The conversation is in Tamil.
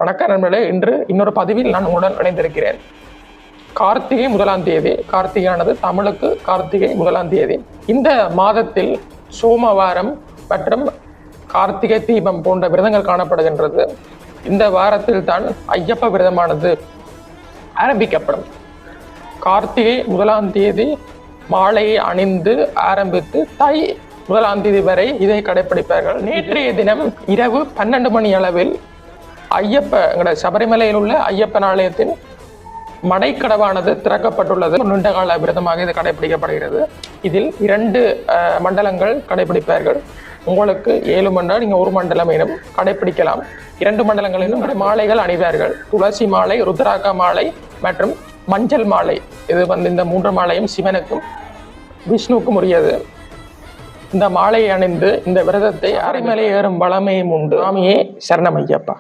வணக்கம் நண்பர்களே, இன்று இன்னொரு பதிவில் நான் உங்களுடன் இணைந்திருக்கிறேன். கார்த்திகை 1ஆம் தேதி, கார்த்திகையானது தமிழுக்கு கார்த்திகை 1ஆம் தேதி. இந்த மாதத்தில் சோமவாரம் மற்றும் கார்த்திகை தீபம் போன்ற விரதங்கள் காணப்படுகின்றது. இந்த வாரத்தில் தான் ஐயப்ப விரதமானது ஆரம்பிக்கப்படும். கார்த்திகை 1ஆம் தேதி மாலையை அணிந்து ஆரம்பித்து தை 1ஆம் தேதி வரை இதை கடைபிடிப்பார்கள். நேற்றைய தினம் இரவு 12 மணி அளவில் எங்களோட சபரிமலையில் உள்ள ஐயப்பன் ஆலயத்தின் மடைக்கடவானது திறக்கப்பட்டுள்ளது. நீண்ட கால விரதமாக இது கடைபிடிக்கப்படுகிறது. இதில் 2 மண்டலங்கள் கடைபிடிப்பார்கள். உங்களுக்கு 7 மண்டலம், நீங்கள் 1 மண்டலம் எனும் கடைபிடிக்கலாம். 2 மண்டலங்களிலும் மாலைகள் அணிவார்கள். துளசி மாலை, ருத்ராக்க மாலை மற்றும் மஞ்சள் மாலை. இது இந்த 3 மாலையும் சிவனுக்கும் விஷ்ணுவுக்கும் உரியது. இந்த மாலையை அணிந்து இந்த விரதத்தை அரைமலை ஏறும் வளமையும் உண்டு. சுவாமியே சரணம் ஐயப்பா.